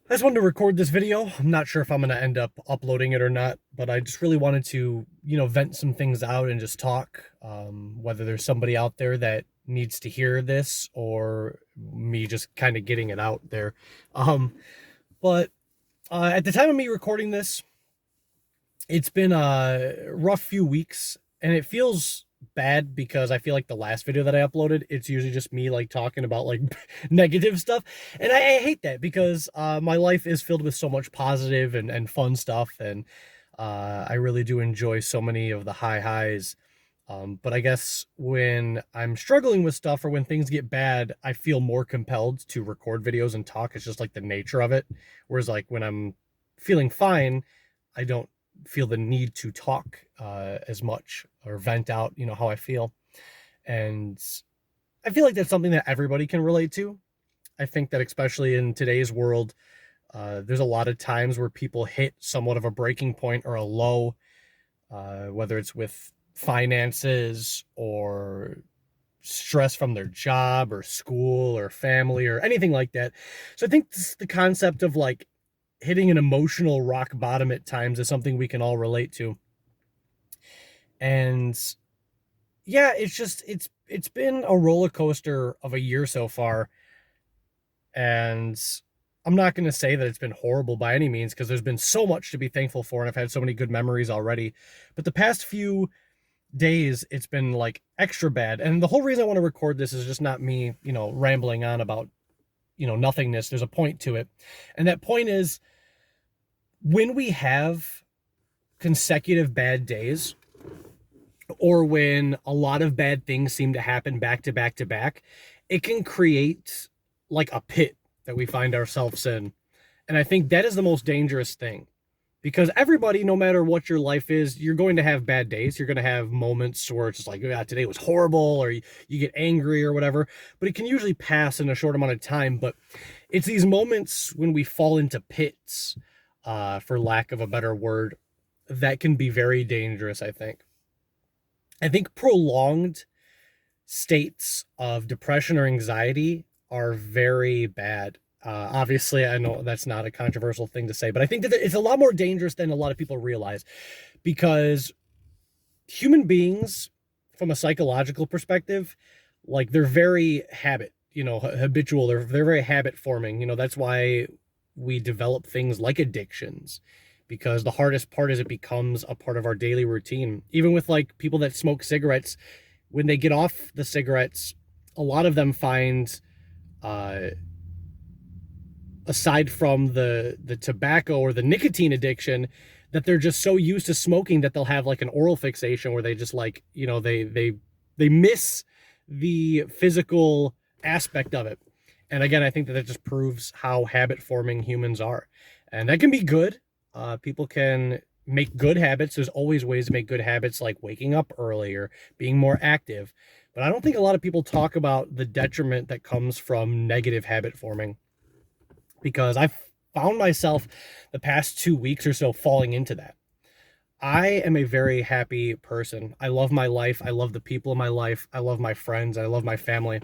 I just wanted to record this video. I'm not sure if I'm going to end up uploading it or not, but I just really wanted to, vent some things out and just talk. Whether there's somebody out there that needs to hear this or me just kind of getting it out there. Um, but at the time of me recording this, it's been a rough few weeks and it feels bad because I feel like the last video that I uploaded, it's usually just me like talking about like negative stuff. And I hate that because my life is filled with so much positive and fun stuff. And I really do enjoy so many of the high highs. But I guess when I'm struggling with stuff or when things get bad, I feel more compelled to record videos and talk. It's just like the nature of it. Whereas like when I'm feeling fine, I don't feel the need to talk as much or vent out, how I feel. And I feel like that's something that everybody can relate to. I think that especially in today's world, there's a lot of times where people hit somewhat of a breaking point or a low, whether it's with finances or stress from their job or school or family or anything like that. So I think the concept of like hitting an emotional rock bottom at times is something we can all relate to. And yeah, it's been a roller coaster of a year so far. And I'm not going to say that it's been horrible by any means because there's been so much to be thankful for and I've had so many good memories already. But the past few days it's been like extra bad. And the whole reason I want to record this is just not me, rambling on about, nothingness. There's a point to it. And that point is when we have consecutive bad days or when a lot of bad things seem to happen back to back to back, it can create like a pit that we find ourselves in. And I think that is the most dangerous thing because everybody, no matter what your life is, you're going to have bad days. You're going to have moments where it's just like, yeah, today was horrible, or you get angry or whatever, but it can usually pass in a short amount of time. But it's these moments when we fall into pits, for lack of a better word, that can be very dangerous, I think. I think prolonged states of depression or anxiety are very bad. Obviously, I know that's not a controversial thing to say, but I think that it's a lot more dangerous than a lot of people realize because human beings, from a psychological perspective, like they're very habitual. They're very habit forming. That's why we develop things like addictions because the hardest part is it becomes a part of our daily routine. Even with like people that smoke cigarettes, when they get off the cigarettes, a lot of them find, uh, aside from the tobacco or the nicotine addiction, that they're just so used to smoking that they'll have like an oral fixation where they just like they miss the physical aspect of it. And again, I think that just proves how habit forming humans are, and that can be good. People can make good habits. There's always ways to make good habits, like waking up earlier, being more active. But I don't think a lot of people talk about the detriment that comes from negative habit forming because I've found myself the past 2 weeks or so falling into that. I am a very happy person. I love my life. I love the people in my life. I love my friends. I love my family.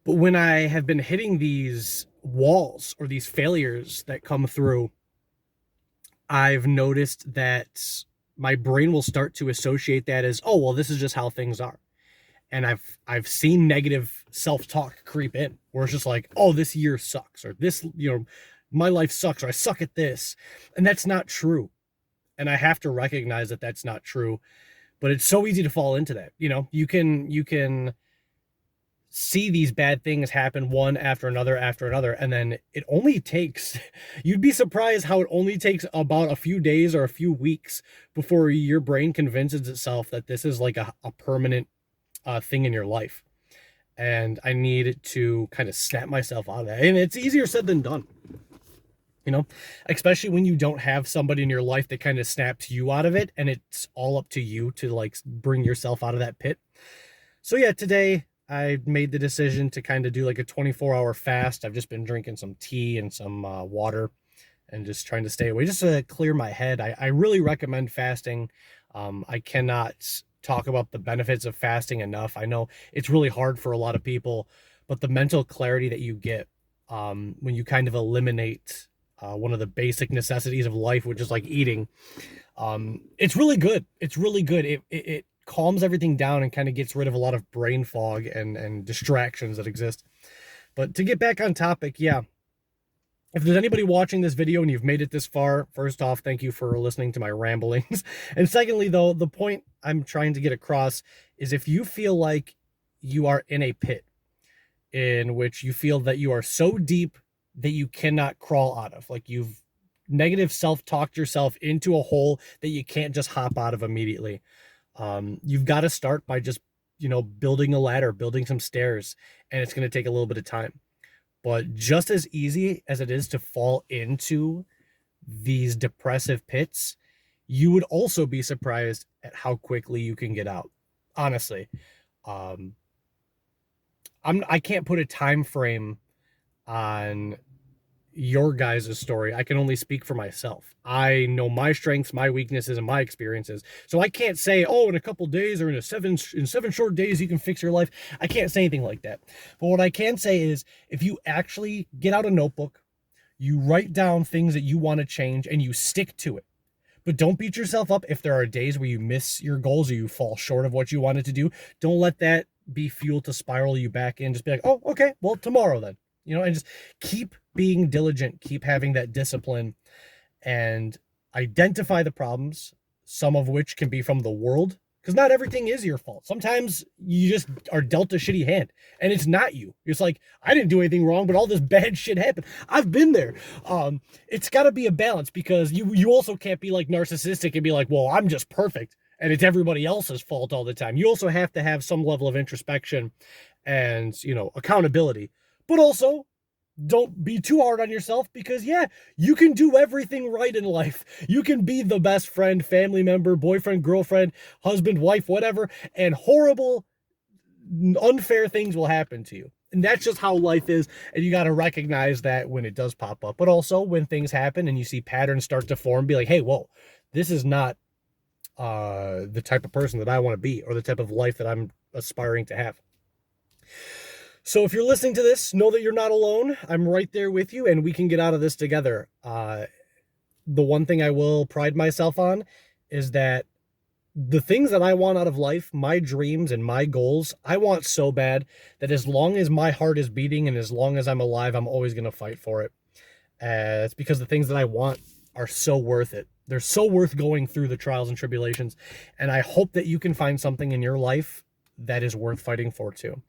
But when I have been hitting these walls or these failures that come through, I've noticed that my brain will start to associate that as, oh, well, this is just how things are. And I've seen negative self-talk creep in where it's just like, oh, this year sucks, or this, my life sucks, or I suck at this. And that's not true. And I have to recognize that that's not true. But it's so easy to fall into that. You can see these bad things happen one after another, and then it only takes you'd be surprised how it only takes about a few days or a few weeks before your brain convinces itself that this is like a permanent thing in your life. And I need to kind of snap myself out of that, and it's easier said than done, you know especially when you don't have somebody in your life that kind of snaps you out of it and it's all up to you to like bring yourself out of that pit. So yeah, today I made the decision to kind of do like a 24-hour fast. I've just been drinking some tea and some water and just trying to stay away, just to clear my head. I really recommend fasting. I cannot talk about the benefits of fasting enough. I know it's really hard for a lot of people, but the mental clarity that you get when you kind of eliminate one of the basic necessities of life, which is like eating. It's really good. It's really good. It calms everything down and kind of gets rid of a lot of brain fog and distractions that exist. But to get back on topic, yeah, if there's anybody watching this video and you've made it this far, first off, thank you for listening to my ramblings. And secondly, though, the point I'm trying to get across is if you feel like you are in a pit in which you feel that you are so deep that you cannot crawl out of, like you've negative self-talked yourself into a hole that you can't just hop out of immediately, you've got to start by just, building a ladder, building some stairs, and it's going to take a little bit of time. But just as easy as it is to fall into these depressive pits, you would also be surprised at how quickly you can get out. Honestly, I can't put a time frame on your guys' story. I can only speak for myself. I know my strengths, my weaknesses, and my experiences. So I can't say, oh, in a couple days or in seven short days, you can fix your life. I can't say anything like that. But what I can say is if you actually get out a notebook, you write down things that you want to change and you stick to it. But don't beat yourself up if there are days where you miss your goals or you fall short of what you wanted to do. Don't let that be fuel to spiral you back in. Just be like, oh, okay, well, tomorrow then. And just keep being diligent, keep having that discipline, and identify the problems, some of which can be from the world, because not everything is your fault. Sometimes you just are dealt a shitty hand, and it's not you. It's like, I didn't do anything wrong, but all this bad shit happened. I've been there. It's got to be a balance, because you also can't be like narcissistic and be like, well, I'm just perfect, and it's everybody else's fault all the time. You also have to have some level of introspection and, accountability. But also, don't be too hard on yourself, because, yeah, you can do everything right in life. You can be the best friend, family member, boyfriend, girlfriend, husband, wife, whatever, and horrible, unfair things will happen to you. And that's just how life is, and you got to recognize that when it does pop up. But also, when things happen and you see patterns start to form, be like, hey, whoa, this is not the type of person that I want to be, or the type of life that I'm aspiring to have. So if you're listening to this, know that you're not alone. I'm right there with you, and we can get out of this together. The one thing I will pride myself on is that the things that I want out of life, my dreams and my goals, I want so bad that as long as my heart is beating and as long as I'm alive, I'm always going to fight for it. It's because the things that I want are so worth it. They're so worth going through the trials and tribulations. And I hope that you can find something in your life that is worth fighting for too.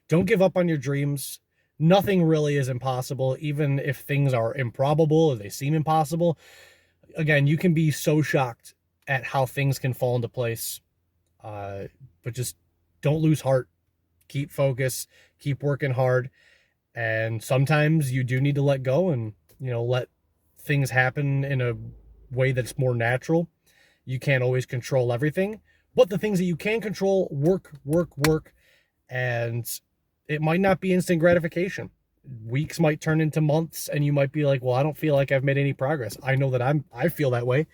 Don't give up on your dreams. Nothing really is impossible, even if things are improbable or they seem impossible. Again, you can be so shocked at how things can fall into place. But just don't lose heart. Keep focus. Keep working hard. And sometimes you do need to let go and, let things happen in a way that's more natural. You can't always control everything. But the things that you can control, work. And it might not be instant gratification. Weeks might turn into months, and you might be like, well, I don't feel like I've made any progress. I know that I feel that way.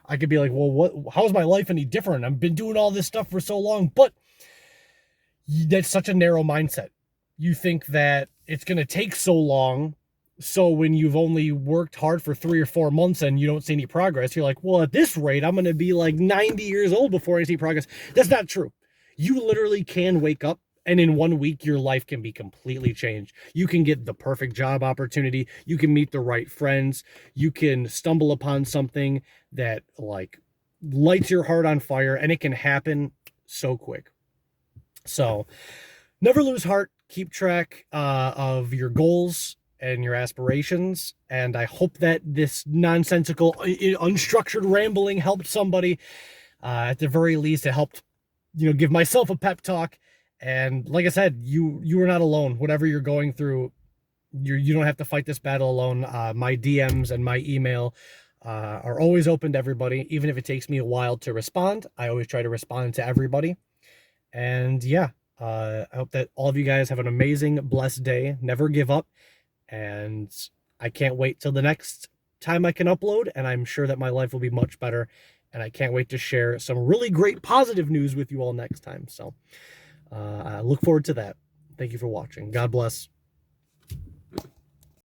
I could be like, well, how's my life any different? I've been doing all this stuff for so long, but that's such a narrow mindset. You think that it's going to take so long. So when you've only worked hard for 3 or 4 months and you don't see any progress, you're like, well, at this rate, I'm going to be like 90 years old before I see progress. That's not true. You literally can wake up, and in 1 week, your life can be completely changed. You can get the perfect job opportunity. You can meet the right friends. You can stumble upon something that like lights your heart on fire, and it can happen so quick. So never lose heart. Keep track of your goals and your aspirations. And I hope that this nonsensical, unstructured rambling helped somebody. At the very least, it helped, give myself a pep talk. And like I said, you are not alone. Whatever you're going through, you don't have to fight this battle alone. My DMs and my email are always open to everybody. Even if it takes me a while to respond, I always try to respond to everybody. And yeah, I hope that all of you guys have an amazing, blessed day. Never give up. And I can't wait till the next time I can upload. And I'm sure that my life will be much better. And I can't wait to share some really great positive news with you all next time. So I look forward to that. Thank you for watching. God bless.